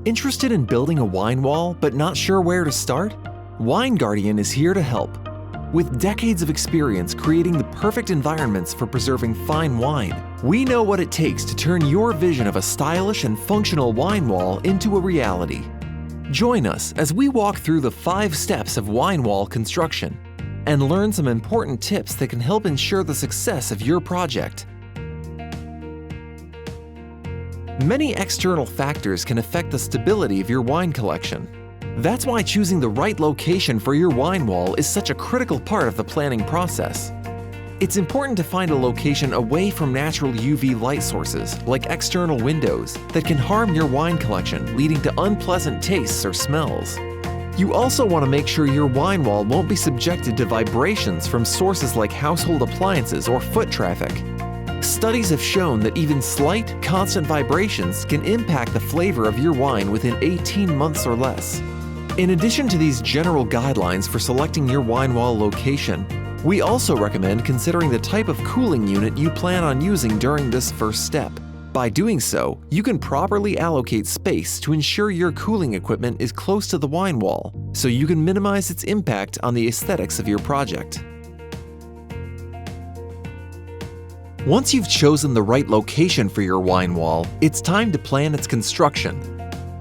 Interested in building a wine wall but not sure where to start? Wine Guardian is here to help. With decades of experience creating the perfect environments for preserving fine wine, we know what it takes to turn your vision of a stylish and functional wine wall into a reality. Join us as we walk through the 5 steps of wine wall construction and learn some important tips that can help ensure the success of your project. Many external factors can affect the stability of your wine collection. That's why choosing the right location for your wine wall is such a critical part of the planning process. It's important to find a location away from natural UV light sources, like external windows, that can harm your wine collection, leading to unpleasant tastes or smells. You also want to make sure your wine wall won't be subjected to vibrations from sources like household appliances or foot traffic. Studies have shown that even slight, constant vibrations can impact the flavor of your wine within 18 months or less. In addition to these general guidelines for selecting your wine wall location, we also recommend considering the type of cooling unit you plan on using during this first step. By doing so, you can properly allocate space to ensure your cooling equipment is close to the wine wall, so you can minimize its impact on the aesthetics of your project. Once you've chosen the right location for your wine wall, it's time to plan its construction.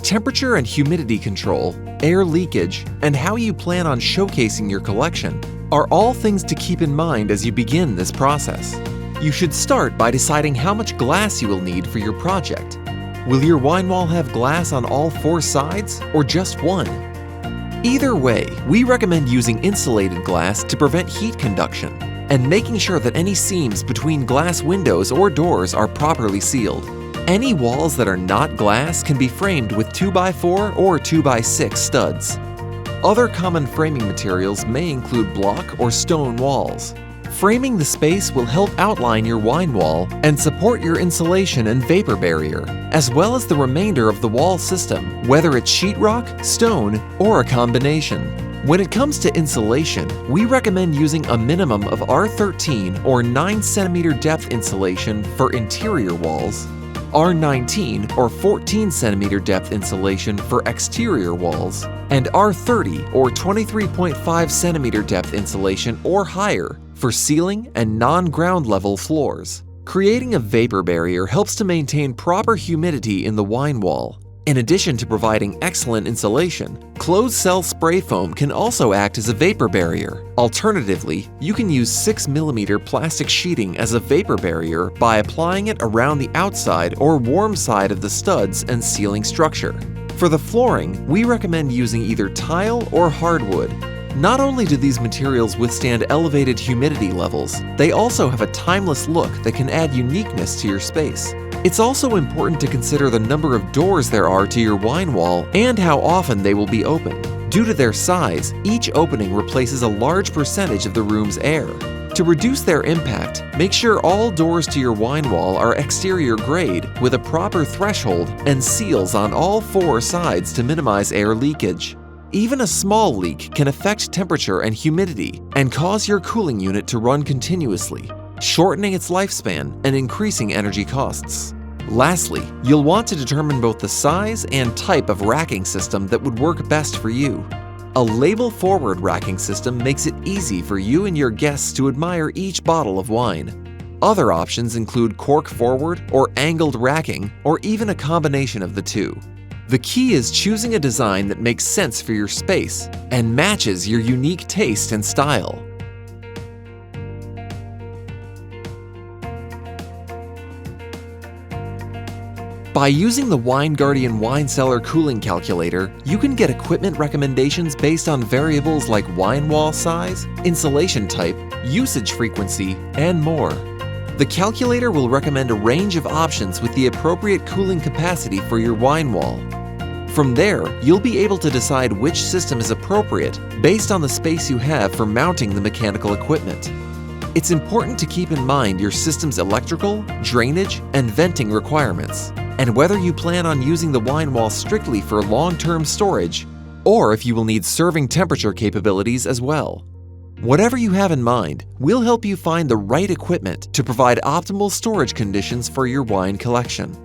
Temperature and humidity control, air leakage, and how you plan on showcasing your collection are all things to keep in mind as you begin this process. You should start by deciding how much glass you will need for your project. Will your wine wall have glass on all 4 sides or just one? Either way, we recommend using insulated glass to prevent heat conduction and making sure that any seams between glass windows or doors are properly sealed. Any walls that are not glass can be framed with 2x4 or 2x6 studs. Other common framing materials may include block or stone walls. Framing the space will help outline your wine wall and support your insulation and vapor barrier, as well as the remainder of the wall system, whether it's sheetrock, stone, or a combination. When it comes to insulation, we recommend using a minimum of R13 or 9 cm depth insulation for interior walls, R19 or 14 cm depth insulation for exterior walls, and R30 or 23.5 cm depth insulation or higher for ceiling and non-ground level floors. Creating a vapor barrier helps to maintain proper humidity in the wine wall. In addition to providing excellent insulation, closed cell spray foam can also act as a vapor barrier. Alternatively, you can use 6 mm plastic sheeting as a vapor barrier by applying it around the outside or warm side of the studs and ceiling structure. For the flooring, we recommend using either tile or hardwood. Not only do these materials withstand elevated humidity levels, they also have a timeless look that can add uniqueness to your space. It's also important to consider the number of doors there are to your wine wall and how often they will be opened. Due to their size, each opening replaces a large percentage of the room's air. To reduce their impact, make sure all doors to your wine wall are exterior grade with a proper threshold and seals on all 4 sides to minimize air leakage. Even a small leak can affect temperature and humidity and cause your cooling unit to run continuously, shortening its lifespan and increasing energy costs. Lastly, you'll want to determine both the size and type of racking system that would work best for you. A label-forward racking system makes it easy for you and your guests to admire each bottle of wine. Other options include cork-forward or angled racking, or even a combination of the two. The key is choosing a design that makes sense for your space and matches your unique taste and style. By using the Wine Guardian Wine Cellar Cooling Calculator, you can get equipment recommendations based on variables like wine wall size, insulation type, usage frequency, and more. The calculator will recommend a range of options with the appropriate cooling capacity for your wine wall. From there, you'll be able to decide which system is appropriate based on the space you have for mounting the mechanical equipment. It's important to keep in mind your system's electrical, drainage, and venting requirements, and whether you plan on using the wine wall strictly for long-term storage, or if you will need serving temperature capabilities as well. Whatever you have in mind, we'll help you find the right equipment to provide optimal storage conditions for your wine collection.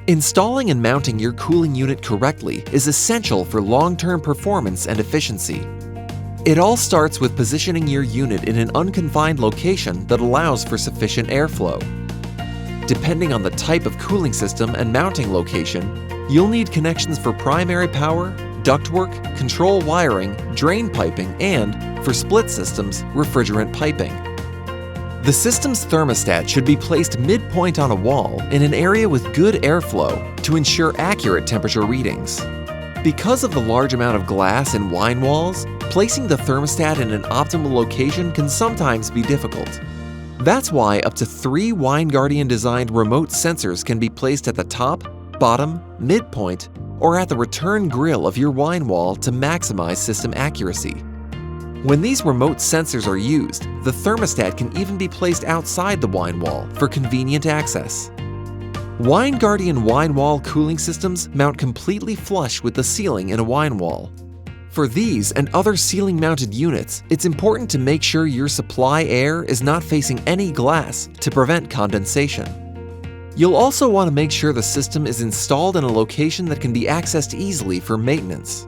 Installing and mounting your cooling unit correctly is essential for long-term performance and efficiency. It all starts with positioning your unit in an unconfined location that allows for sufficient airflow. Depending on the type of cooling system and mounting location, you'll need connections for primary power, ductwork, control wiring, drain piping, and, for split systems, refrigerant piping. The system's thermostat should be placed midpoint on a wall in an area with good airflow to ensure accurate temperature readings. Because of the large amount of glass in wine walls, placing the thermostat in an optimal location can sometimes be difficult. That's why up to 3 WineGuardian-designed remote sensors can be placed at the top, bottom, midpoint, or at the return grill of your wine wall to maximize system accuracy. When these remote sensors are used, the thermostat can even be placed outside the wine wall for convenient access. WineGuardian wine wall cooling systems mount completely flush with the ceiling in a wine wall. For these and other ceiling-mounted units, it's important to make sure your supply air is not facing any glass to prevent condensation. You'll also want to make sure the system is installed in a location that can be accessed easily for maintenance.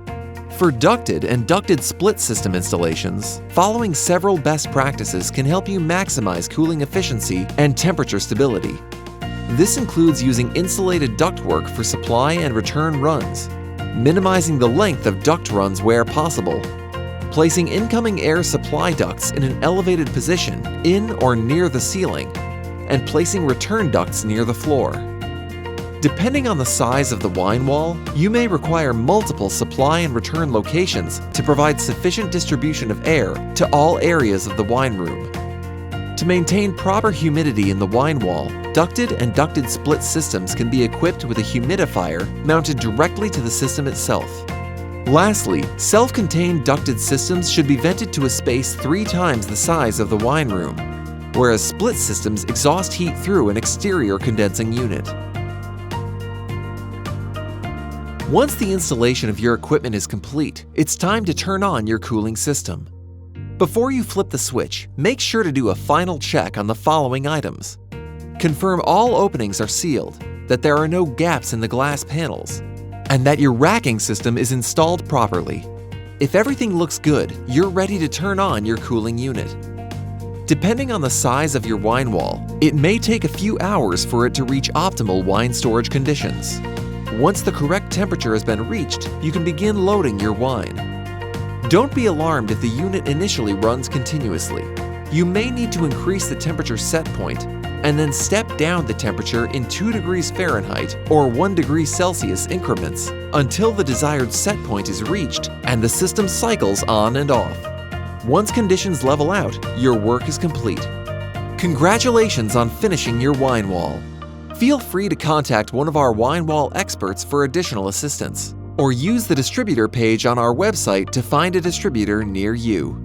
For ducted and ducted split system installations, following several best practices can help you maximize cooling efficiency and temperature stability. This includes using insulated ductwork for supply and return runs, minimizing the length of duct runs where possible, placing incoming air supply ducts in an elevated position in or near the ceiling, and placing return ducts near the floor. Depending on the size of the wine wall, you may require multiple supply and return locations to provide sufficient distribution of air to all areas of the wine room. To maintain proper humidity in the wine wall, ducted and ducted split systems can be equipped with a humidifier mounted directly to the system itself. Lastly, self-contained ducted systems should be vented to a space 3 times the size of the wine room, whereas split systems exhaust heat through an exterior condensing unit. Once the installation of your equipment is complete, it's time to turn on your cooling system. Before you flip the switch, make sure to do a final check on the following items. Confirm all openings are sealed, that there are no gaps in the glass panels, and that your racking system is installed properly. If everything looks good, you're ready to turn on your cooling unit. Depending on the size of your wine wall, it may take a few hours for it to reach optimal wine storage conditions. Once the correct temperature has been reached, you can begin loading your wine. Don't be alarmed if the unit initially runs continuously. You may need to increase the temperature set point and then step down the temperature in 2 degrees Fahrenheit or 1 degree Celsius increments until the desired set point is reached and the system cycles on and off. Once conditions level out, your work is complete. Congratulations on finishing your wine wall. Feel free to contact one of our wine wall experts for additional assistance, or use the distributor page on our website to find a distributor near you.